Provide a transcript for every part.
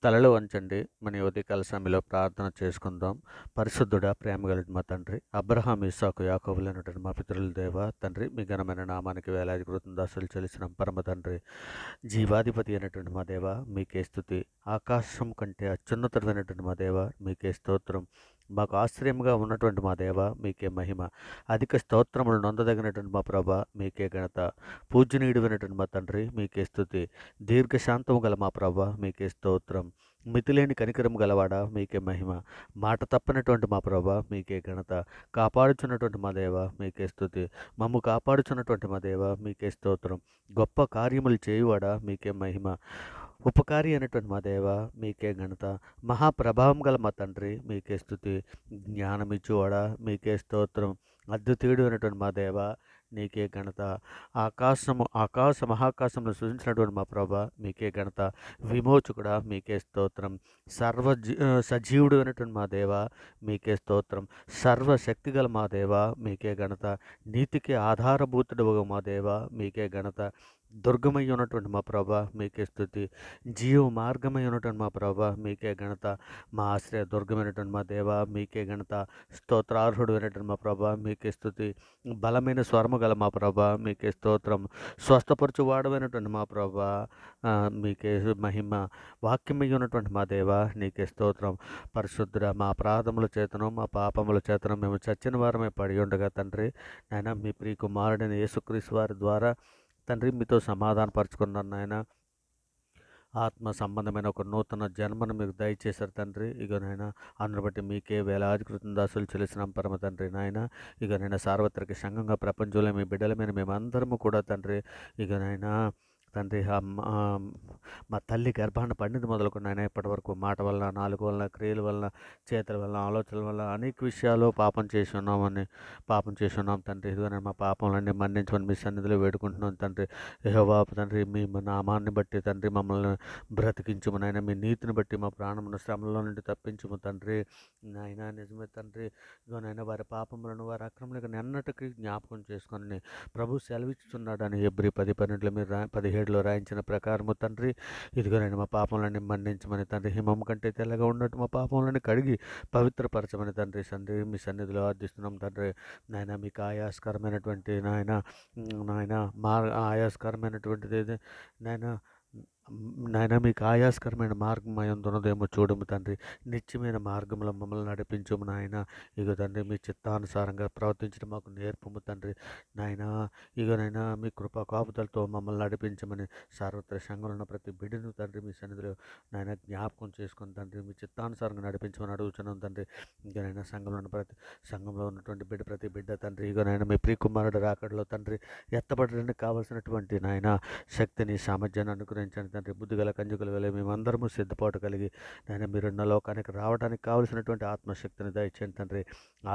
తలలు వంచండి. మన ఉదయకాల సమయంలో ప్రార్థన చేసుకుందాం. పరిశుద్ధుడా, ప్రేమగల మా తండ్రి, అబ్రహాం, ఇస్సాకు, యాకోబులైనటువంటి మా పితరుల దేవ తండ్రి, మీ ఘనమైన నామానికి వేలాది కృతజ్ఞతాస్తులు చెల్లిస్తున్నాం. పరమ తండ్రి, జీవాధిపతి అయినటువంటి మా దేవ, మీకే స్తుతి. ఆకాశం కంటే అత్యున్నతమైనటువంటి మా దేవ, మీకే స్తోత్రం. మాకు ఆశ్రయంగా ఉన్నటువంటి మా దేవ, మీకే మహిమ. అధిక స్తోత్రములు నొందదగినటువంటి మా ప్రభ, మీకే ఘనత. పూజనీయుడైనటువంటి మా తండ్రి, మీకే స్తుతి. దీర్ఘశాంతము గల మా ప్రభ, మీకే స్తోత్రం. మితిలేని కనికరము గలవాడా, మీకే మహిమ. మాట తప్పనటువంటి మా ప్రభ, మీకే ఘనత. కాపాడుచున్నటువంటి మా దేవ, మీకే స్తుతి. మమ్ము కాపాడుచున్నటువంటి మా దేవ, మీకే స్తోత్రం. గొప్ప కార్యములు చేయువాడా, మీకే మహిమ. ఉపకారి అయినటువంటి మా దేవ, మీకే ఘనత. మహాప్రభావం గల మా తండ్రి, మీకే స్తుతి. జ్ఞానమిచ్చువాడా, మీకే స్తోత్రం. అద్వితీయుడు అయినటువంటి మా దేవ, నీకే ఘనత. ఆకాశ మహాకాశంలో సృజించినటువంటి మా ప్రభ, మీకే ఘనత. విమోచకుడా, మీకే స్తోత్రం. సజీవుడు అయినటువంటి మా దేవ, మీకే స్తోత్రం. సర్వశక్తిగల మా దేవ, మీకే ఘనత. నీతికి ఆధారభూతుడు మా దేవ, మీకే ఘనత. దుర్గమై ఉన్నటువంటి మా ప్రభ, మీకే స్తుతి. జీవ మార్గమై ఉన్నటువంటి మా ప్రభ, మీకే ఘనత. మా ఆశ్రయ దుర్గమైనటువంటి మా దేవ, మీకే ఘనత. స్తోత్రార్హుడు అయినటువంటి మా ప్రభ, మీకే స్తుతి. బలమైన స్వరము గల మా ప్రభ, మీకే స్తోత్రం. స్వస్థపరచు వాడమైనటువంటి మా ప్రభ, మీకే మహిమ. వాక్యమై ఉన్నటువంటి మా దేవ, నీకే స్తోత్రం. పరిశుద్ధుడ, మా అపరాధముల చేతను మా పాపముల చేతను మేము చచ్చిన వారమే పడి ఉండగా తండ్రి, నాయన మీ ప్రియ కుమారుడైన యేసుక్రీస్తు వారి ద్వారా తండ్రి మీతో సమాధానపరచుకున్నాను నాయన. ఆత్మ సంబంధమైన ఒక నూతన జన్మను మీకు దయచేశారు తండ్రి. ఇక నాయన అందును బట్టి మీకే వేలాది కృతజ్ఞతాస్తులు చెల్లిస్తున్నాం పరమ తండ్రి. నాయన ఇక నేను సార్వత్రిక సంఘంగా ప్రపంచంలో మీ బిడ్డలమైన మేమందరము కూడా తండ్రి, ఇక నాయన తండ్రి మా తల్లి గర్భాన్ని పండింది మొదలుకొని ఆయన ఇప్పటి వరకు మాట వల్ల, నాలుగు వల్ల, క్రియల వల్ల, చేతుల వల్ల, ఆలోచనల వల్ల అనేక విషయాలు పాపం చేసి ఉన్నాం తండ్రి. ఇదిగోనే మా పాపంలన్నీ మన్నించమని మీ సన్నిధిలో వేడుకుంటున్నాం తండ్రి. యెహోవా తండ్రి, మీ నామాన్ని బట్టి తండ్రి మమ్మల్ని బ్రతికించుము నాయన. మీ నీతిని బట్టి మా ప్రాణమును శ్రమలో నుండి తప్పించుము తండ్రి. నాయన నిజమే తండ్రి. ఇదిగోనైనా వారి పాపములను, వారి అక్రమలను ఎన్నటికీ జ్ఞాపకం చేసుకొని ప్రభు సెలవిస్తున్నాడని హెబ్రీ 10:12 మీరు 17లో రాయించిన ప్రకారము తండ్రి, ఇదిగోనండి మా పాపములన్నీ మన్నించమని తండ్రి. హిమం కంటే తెల్లగా ఉన్నట్టు మా పాపములని కడిగి పవిత్రపరచమని తండ్రి మీ సన్నిధిలో ఆర్థిస్తున్నాం తండ్రి. నాయన మీకు ఆయాస్కరమైనటువంటి నాయన మా ఆయాస్కరమైనటువంటిది నాయన మీకు ఆయాస్కరమైన మార్గం ఉన్నదేమో చూడము తండ్రి. నిత్యమైన మార్గంలో మమ్మల్ని నడిపించము నాయన. ఇక తండ్రి మీ చిత్తానుసారంగా ప్రవర్తించడం మాకు నేర్పము తండ్రి. నాయన ఇగనైనా మీ కృపా కాపుదలతో మమ్మల్ని నడిపించమని సార్వత్రిక సంఘంలో ఉన్న ప్రతి బిడ్డను తండ్రి మీ సన్నిధిలో నాయన జ్ఞాపకం చేసుకుని తండ్రి మీ చిత్తానుసారంగా నడిపించమని అడుగుతున్నాం తండ్రి. ఇకనైనా సంఘంలో ఉన్నటువంటి ప్రతి బిడ్డ తండ్రి, ఇగనైనా మీ ప్రియ కుమారుడు రాకడలో తండ్రి ఎత్తబడడానికి కావాల్సినటువంటి నాయన శక్తిని, సామర్థ్యాన్ని అనుగ్రహించండి తండ్రి. బుద్ధిగల కంజుకల వల్ల మేమందరము సిద్ధపాటు కలిగి నాయన మీరున్న లోకానికి రావడానికి కావలసినటువంటి ఆత్మశక్తిని దయచేయండి తండ్రి.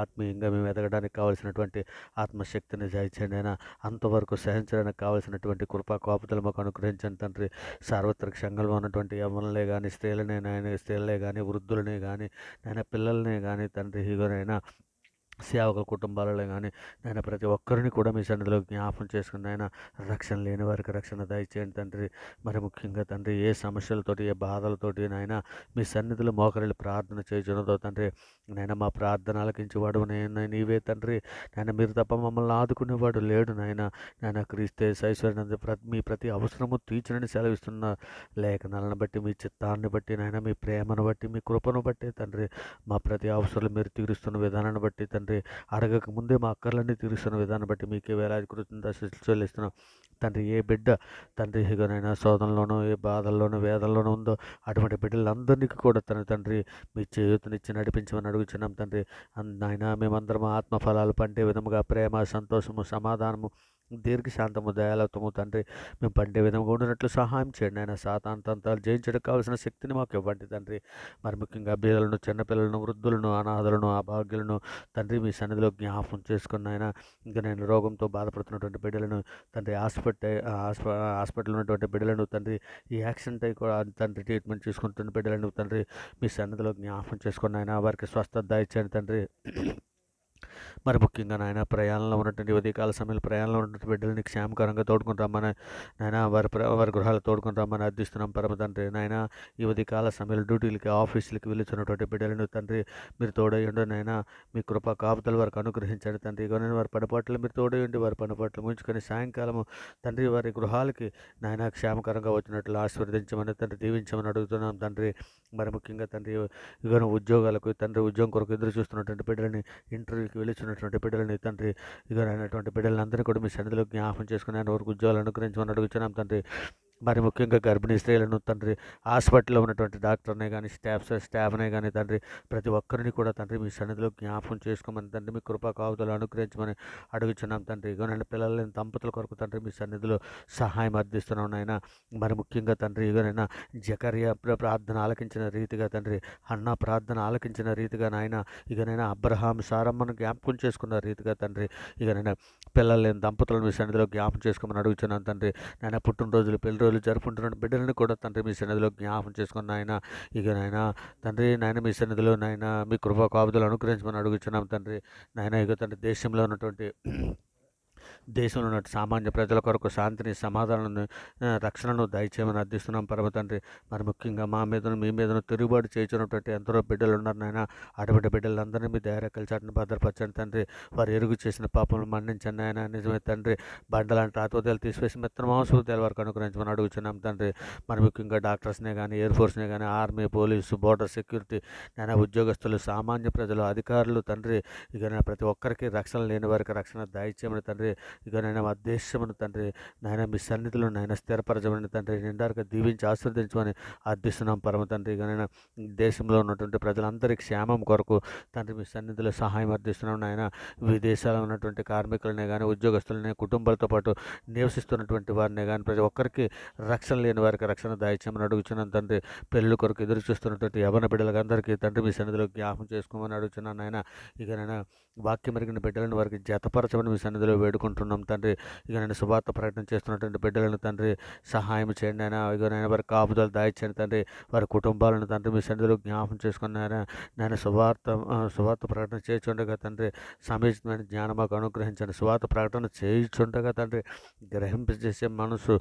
ఆత్మీయంగా మేము ఎదగడానికి కావలసినటువంటి ఆత్మశక్తిని దయచేయండి అయినా. అంతవరకు సహించడానికి కావలసినటువంటి కృపా కాపుదలు మాకు అనుగ్రహించండి తండ్రి. సార్వత్రిక సంఘంలో ఉన్నటువంటి యవ్వనులే కానీ, స్త్రీలనే కానీ, వృద్ధులనే కానీ, నాయన పిల్లలనే కానీ తండ్రి, ఇగోనైనా సేవకుల కుటుంబాలలో కానీ నాయన ప్రతి ఒక్కరిని కూడా మీ సన్నిధిలో జ్ఞాపం చేసుకుని నాయన రక్షణ లేని వారికి రక్షణ దయచేయండి తండ్రి. మరి ముఖ్యంగా తండ్రి ఏ సమస్యలతోటి, ఏ బాధలతోటి నాయన మీ సన్నిధిలో మోకరిల్లి ప్రార్థన చేయుచున్నదో తండ్రి, నాయన మా ప్రార్థన ఆలకించేవాడు నీవే తండ్రి. నాయన మీరు తప్ప మమ్మల్ని ఆదుకునేవాడు లేడు నాయన క్రీస్తే ఐశ్వర్యం మీ ప్రతి అవసరము తీర్చునని సెలవిస్తున్న లేఖనాలను బట్టి, మీ చిత్తాన్ని బట్టి నాయన, మీ ప్రేమను బట్టి, మీ కృపను బట్టి తండ్రి మా ప్రతి అవసరాలు మీరు తీరుస్తున్న విధానాన్ని బట్టి తండ్రి, అడగక ముందే మా అక్కర్లన్నీ తీరుస్తున్న విధానం బట్టి మీకే వేలాది కృతజ్ఞతలు చెల్లిస్తున్నాం తండ్రి. ఏ బిడ్డ తండ్రి ఇకనైనా శోధనలోనూ, ఏ బాధల్లోనూ, వేదనలోనూ ఉందో అటువంటి బిడ్డలందరినీ కూడా తండ్రి మీ చేయూతనిచ్చి నడిపించమని అడుగుచున్నాం తండ్రి. నాయన మేమందరం ఆత్మఫలాలు పండే విధముగా ప్రేమ, సంతోషము, సమాధానము, దీర్ఘశాంతము, దయాలత్వము తండ్రి మేము పండే విధంగా ఉండినట్లు సహాయం చేయండి ఆయన. సాతాను తంత్రాలు జయించడానికి కావాల్సిన శక్తిని మాకు ఇవ్వండి తండ్రి. మరి ముఖ్యంగా బీదలను, చిన్నపిల్లలను, వృద్ధులను, అనాథలను, అభాగ్యులను తండ్రి మీ సన్నిధిలో జ్ఞాపకం చేసుకున్న ఆయన. ఇంకా నేను రోగంతో బాధపడుతున్నటువంటి బిడ్డలను తండ్రి, హాస్పిటల్ ఉన్నటువంటి బిడ్డలను తండ్రి, ఈ యాక్సిడెంట్ అయి కూడా తండ్రి ట్రీట్మెంట్ చేసుకుంటున్న బిడ్డలను తండ్రి మీ సన్నిధిలో జ్ఞాపకం చేసుకున్న ఆయన. వారికి స్వస్థత దయచేయండి తండ్రి. మరి ముఖ్యంగా నాయన ప్రయాణంలో ఉన్నటువంటి ఉదయకాల సమయంలో ప్రయాణంలో ఉన్నటువంటి బిడ్డలని క్షేమకరంగా తోడుకుని రమ్మని నాయన వారి గృహాలు తోడుకుని రమ్మని అర్థిస్తున్నాం పరమ తండ్రి. నాయన ఈ ఉదయకాల సమయంలో డ్యూటీలకి ఆఫీసులకి వెళ్తున్నటువంటి బిడ్డలను తండ్రి మీరు తోడయ్యండి నాయన. మీ కృపా కాపుదలు వారికి అనుగ్రహించండి తండ్రి. ఇక వారి పనిపాట్లు మీరు తోడయ్యండి, వారి పనిపాట్లు ముంచుకొని సాయంకాలము తండ్రి వారి గృహాలకి నాయన క్షేమకరంగా వచ్చినట్లు ఆశీర్వదించమని తండ్రి దీవించమని అడుగుతున్నాం తండ్రి. మరి ముఖ్యంగా తండ్రి ఇక ఉద్యోగాలకు తండ్రి ఉద్యోగం కొరకు ఎదురు చూస్తున్నటువంటి బిడ్డలని, ఇంటర్వ్యూకి వెళ్తున్నటువంటి బిడ్డలని తండ్రి ఇక అయినటువంటి బిడ్డలందరినీ కూడా మీ సన్నిధిలో జ్ఞాపకం చేసుకుని ఆయన వరకు ఉద్యోగాలు అనుగ్రహించమని అడుగుతున్నాం తండ్రి. మరి ముఖ్యంగా గర్భిణీ స్త్రీలను తండ్రి హాస్పిటల్లో ఉన్నటువంటి డాక్టర్నే కానీ స్టాఫ్నే కానీ తండ్రి ప్రతి ఒక్కరిని కూడా తండ్రి మీ సన్నిధిలో జ్ఞాపకం చేసుకోమని తండ్రి మీ కృపా కావుదలు అనుగ్రహించమని అడుగుచున్నాం తండ్రి. ఇగోనండి పిల్లల దంపతుల కొరకు తండ్రి మీ సన్నిధిలో సహాయం అర్థిస్తున్నాం నాయన. మరి ముఖ్యంగా తండ్రి ఇగోనైనా జకర్యా ప్రార్థన ఆలకించిన రీతిగా తండ్రి, హన్నా ప్రార్థన ఆలకించిన రీతిగా నాయన, ఇకనైనా అబ్రహాం సారమ్మను జ్ఞాపకం చేసుకున్న రీతిగా తండ్రి ఇకనైనా పిల్లలు లేని దంపతులను మీ సన్నిధిలో జ్ఞాపకం చేసుకోమని అడుగుతున్నాను తండ్రి. నాయన పుట్టినరోజులు పెళ్లి రోజులు జరుపుకుంటున్న బిడ్డలను కూడా తండ్రి మీ సన్నిధిలో జ్ఞాపకం చేసుకున్న ఆయన ఇక నాయన తండ్రి నాయన మీ సన్నిధిలో నాయన మీ కృపా కాపుదలు అనుగ్రహించమని అడుగుతున్నాం తండ్రి. నాయన ఇక తండ్రి దేశంలో ఉన్న సామాన్య ప్రజల కొరకు శాంతిని, సమాధానాన్ని, రక్షణను దయచేయమని అర్థిస్తున్నాం పరమ తండ్రి. మరి ముఖ్యంగా మా మీదను మీ మీదను తిరుగుబాటు చేయించినటువంటి ఎందరో బిడ్డలు ఉన్నారు నాయన. అటువంటి బిడ్డలందరినీ మీ ధైర్యకల చాటును భద్రపరచండి తండ్రి. వారు ఎరుగు చేసిన పాపములు మన్నించండి ఆయన. నిజమే తండ్రి, బండలాంటి ఆత్మహత్యలు తీసివేసి మెత్తన మాంసహృదయాల వరకు అనుగ్రహించమని అడుగుతున్నాం తండ్రి. మరి ముఖ్యంగా డాక్టర్స్నే కానీ, ఎయిర్ ఫోర్స్నే కానీ, ఆర్మీ, పోలీసు, బోర్డర్ సెక్యూరిటీ నాయన ఉద్యోగస్తులు, సామాన్య ప్రజలు, అధికారులు తండ్రి ఇక ప్రతి ఒక్కరికి రక్షణ లేని వారికి రక్షణ దయచేయమని తండ్రి. ఇక నాయన మా దేశమును తండ్రి నాయన మీ సన్నిధిలో నాయన స్థిరపరచమని తండ్రి నిండారుగా దీవించి ఆశీర్వదించమని అర్థిస్తున్నాం పరమ తండ్రి. ఇక నాయన దేశంలో ఉన్నటువంటి ప్రజలందరి క్షేమం కొరకు తండ్రి మీ సన్నిధిలో సహాయం అర్థిస్తున్నాం నాయన. విదేశాల్లో ఉన్నటువంటి కార్మికులనే కానీ, ఉద్యోగస్తులనే, కుటుంబాలతో పాటు నివసిస్తున్నటువంటి వారినే కానీ ప్రతి ఒక్కరికి రక్షణ లేని వారికి రక్షణ దయచేయమని అడుగుతున్నాం తండ్రి. పెళ్ళి కొరకు ఎదురు చూస్తున్నటువంటి యవన బిడ్డలందరికీ తండ్రి మీ సన్నిధిలో జ్ఞాపకం చేసుకోమని అడుగుతున్నాను నాయన. ఇక నాయన వాక్యం మెరిగిన బిడ్డలను వారికి జతపరచమని మీ సన్నిధిలో వేడుకుంటున్నాం తండ్రి. ఇక నేను శుభార్త ప్రకటన చేస్తున్నటువంటి బిడ్డలను తండ్రి సహాయం చేయండి ఆయన. ఇక నేను వారి కాపుదలు దాయిచ్చండి తండ్రి. వారి కుటుంబాలను తండ్రి మీ సన్నిధిలో జ్ఞాపకం చేసుకున్నారా. నేను శుభార్త ప్రకటన చేయుచుండగా తండ్రి సమీచితమైన జ్ఞానం మాకు అనుగ్రహించండి. శుభార్త ప్రకటన చేయుచుండగా తండ్రి గ్రహింపజేసే మనసు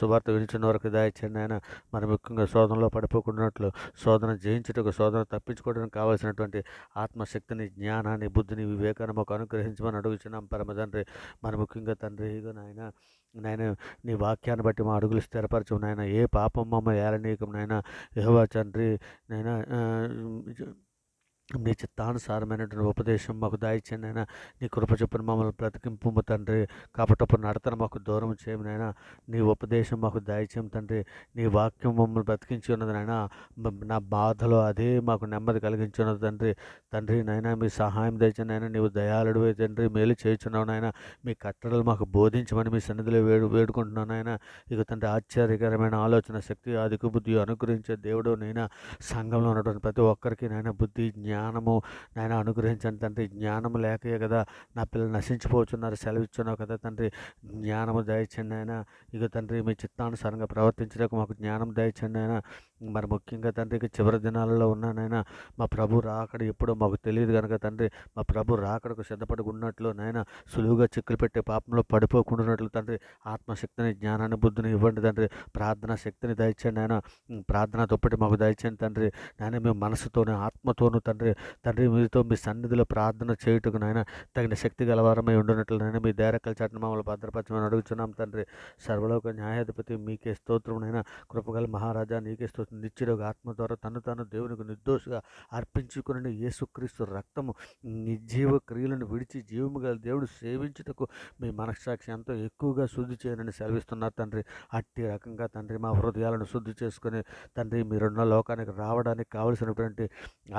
శుభార్త వినిచిన వరకు దాయిచ్చండి ఆయన. మరి ముఖ్యంగా శోధనలో పడిపోకున్నట్లు, శోధన జయించుటకు, శోధన తప్పించుకోవడానికి కావాల్సినటువంటి ఆత్మశక్తిని, జ్ఞానాన్ని, బుద్ధిని, వివేకాన్ని మాకు అనుగ్రహించమని అడుగుచున్నాం పరమ తండ్రి. మరి ముఖ్యంగా తండ్రి ఇగో నాయన నీ వాక్యాన్ని బట్టి మా అడుగులు స్థిరపరచు నాయన. ఏ పాపం మమ్మ ఏలనీకం నాయన. యెహోవా తండ్రి నాయన నీ చిత్తానుసారమైనటువంటి ఉపదేశం మాకు దాయిచ్చండి నాయన. నీ కృప చొప్పున మమ్మల్ని బ్రతికింపు నడతన మాకు దూరం చేయము నాయన. నీ ఉపదేశం మాకు దాయిచ్చాం తండ్రి. నీ వాక్యం మమ్మల్ని బ్రతికించి ఉన్నది నాయన. నా బాధలో అదే మాకు నెమ్మది కలిగించి ఉన్నది తండ్రి నాయన. మీ సహాయం దయచండి నాయన. నీవు దయాళుడివే తండ్రి, మేలు చేయుచున్నావు నాయన. మీ కట్టడలు మాకు బోధించమని మీ సన్నిధిలో వేడుకుంటున్నాను నాయన. ఇక తండ్రి ఆశ్చర్యకరమైన ఆలోచన శక్తి, అధిక బుద్ధి అనుగ్రహించే దేవుడు నైనా. సంఘంలో ఉన్నటువంటి ప్రతి ఒక్కరికి నాయన బుద్ధి, జ్ఞానము నాయన అనుగ్రహించండి తండ్రి. జ్ఞానము లేకే కదా నా పిల్లలు నశించిపోతున్నారు, సెలవిచ్చున్నావు కదా తండ్రి. జ్ఞానము దయచండి ఆయన. ఇక తండ్రి మీ చిత్తానుసారంగా ప్రవర్తించడానికి మాకు జ్ఞానం దయచండి ఆయన. మరి ముఖ్యంగా తండ్రికి చివరి దినాలలో ఉన్నానైనా మా ప్రభు రాకడ ఎప్పుడో మాకు తెలియదు కనుక తండ్రి మా ప్రభు రాకడకు సిద్ధపడి ఉన్నట్లు నాయన సులువుగా చిక్కులు పెట్టే పాపంలో పడిపోకుండాన్నట్లు తండ్రి ఆత్మశక్తిని, జ్ఞానాన్ని, బుద్ధిని ఇవ్వండి తండ్రి. ప్రార్థనా శక్తిని దయచండి ఆయన. ప్రార్థన తొప్పటి మాకు దయచండి తండ్రి. నాయన మేము మనసుతోనే, ఆత్మతోనూ తండ్రి మీతో మీ సన్నిధిలో ప్రార్థన చేయుటకు నాయన తగిన శక్తి గలవారమై ఉండినట్లు నాయన మీ దైరకల చాటును మమ్మల్ని భద్రపరచమని అడుగుతున్నాం తండ్రి. సర్వలోక న్యాయాధిపతి మీకే స్తోత్రం నైనా. కృపగల మహారాజా నీకే స్తోత్రం. నిత్యుడుగా ఆత్మ ద్వారా తాను దేవునికి నిర్దోషిగా అర్పించుకుని యేసుక్రీస్తు రక్తము నిర్జీవ క్రియలను విడిచి జీవము గల దేవుడు సేవించుటకు మీ మనస్సాక్షి ఎంతో ఎక్కువగా శుద్ధి చేయనని సెలవిస్తున్నారు తండ్రి. అట్టి రకంగా తండ్రి మా హృదయాలను శుద్ధి చేసుకుని తండ్రి మీరున్న లోకానికి రావడానికి కావలసినటువంటి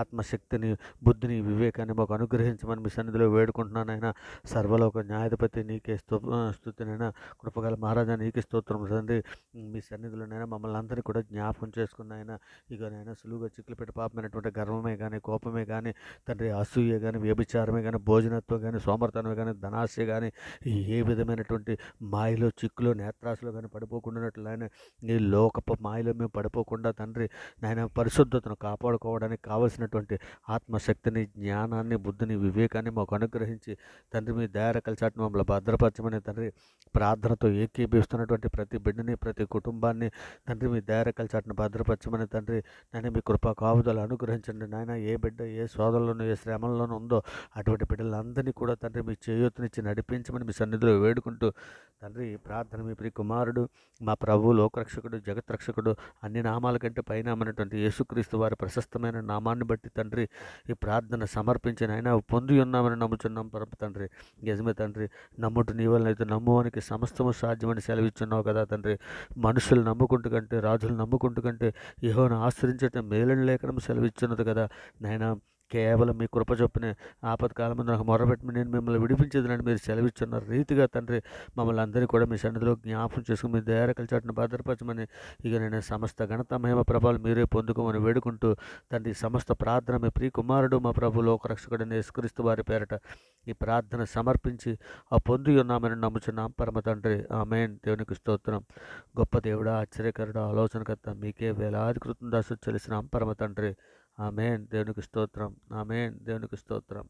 ఆత్మశక్తిని, బుద్ధిని, వివేకాన్ని మాకు అనుగ్రహించమని మీ సన్నిధిలో వేడుకుంటున్నాను ఆయన. సర్వలోక న్యాయాధిపతి నీకే స్తుతినైనా. కృపగల మహారాజా నీకే స్తోత్రం తండ్రి. మీ సన్నిధిలోనైనా మమ్మల్ని అందరినీ కూడా జ్ఞాపకం చేసుకుని చేసుకున్న ఆయన ఇక నాయన సులువుగా చిక్కులు పెట్టి పాపమైనటువంటి గర్వమే కానీ, కోపమే కానీ, తండ్రి అసూయ కానీ, వ్యభిచారమే కానీ, భోజనత్వం కానీ, సోమర్తనమే కానీ, ధనాశ కానీ, ఏ విధమైనటువంటి మాయలో, చిక్కులో, నేత్రాశలో కానీ పడిపోకుండా ఆయన ఈ లోకపు మాయలో మేము పడిపోకుండా తండ్రి నాయన పరిశుద్ధతను కాపాడుకోవడానికి కావలసినటువంటి ఆత్మశక్తిని, జ్ఞానాన్ని, బుద్ధిని, వివేకాన్ని మాకు అనుగ్రహించి తండ్రి మీ దయారకల చాటును మమ్మల్ని భద్రపరచమని తండ్రి ప్రార్థనతో ఏకీభవిస్తున్నటువంటి ప్రతి బిడ్డని, ప్రతి కుటుంబాన్ని తండ్రి మీ దయారకల చాటును భద్రపరచమని తండ్రి నాయన మీ కృపా కాపుదలు అనుగ్రహించండి. నాయన ఏ బిడ్డ ఏ శోధనలోనూ ఏ శ్రమల్లోనూ ఉందో అటువంటి బిడ్డలందరినీ కూడా తండ్రి మీ చేయూతనిచ్చి నడిపించమని మీ సన్నిధిలో వేడుకుంటూ తండ్రి ప్రార్థన మీ ప్రియ కుమారుడు మా ప్రభువు, లోకరక్షకుడు, జగత్రక్షకుడు, అన్ని నామాల కంటే పైనామైనటువంటి యేసుక్రీస్తు వారి ప్రశస్తమైన నామాన్ని బట్టి తండ్రి ఈ ప్రార్థన సమర్పించిన ఆయన పొంది ఉన్నామని నమ్ముచున్నాం పరమ తండ్రి. నిజమే తండ్రి, నమ్ముటు నీ వలన అయితే నమ్మువానికి సమస్తము సాధ్యమని సెలవిచ్చున్నావు కదా తండ్రి. మనుషులు నమ్ముకుంటూ కంటే, రాజులు నమ్ముకుంటూ కంటే యెహోవాను ఆశ్రయించటం మేలని లేఖనం సెలవిచ్చున్నది కదా నాయన. కేవలం మీ కృప చొప్పునే ఆపత్కాలంలో నాకు మొరపెట్టి నేను మిమ్మల్ని విడిపించేదని మీరు సెలవిచ్చున్న రీతిగా తండ్రి మమ్మల్ని అందరినీ కూడా మీ సన్నిధిలో జ్ఞాపకం చేసుకుని మీ దయారకల చాటును భద్రపరచమని ఇక నేను సమస్త ఘనత మహిమ ప్రభావాలు మీరే పొందుకోమని వేడుకుంటూ తండ్రి సమస్త ప్రార్థన మీ ప్రియ కుమారుడు మా ప్రభు లోకరక్షకుడని యేసుక్రీస్తు వారి పేరట ఈ ప్రార్థన సమర్పించి ఆ పొంది ఉన్నామని నమ్ముచున్నాం పరమ తండ్రి. ఆమేన్. దేవునికి స్తోత్రం. గొప్ప దేవుడా, ఆశ్చర్యకరుడా, ఆలోచనకర్త, మీకే వేలాది కృతజ్ఞతాస్తుతులు చెల్లిస్తున్నాం పరమ తండ్రి. ఆమేన్. దేవునికి స్తోత్రం. ఆమేన్. దేవునికి స్తోత్రం.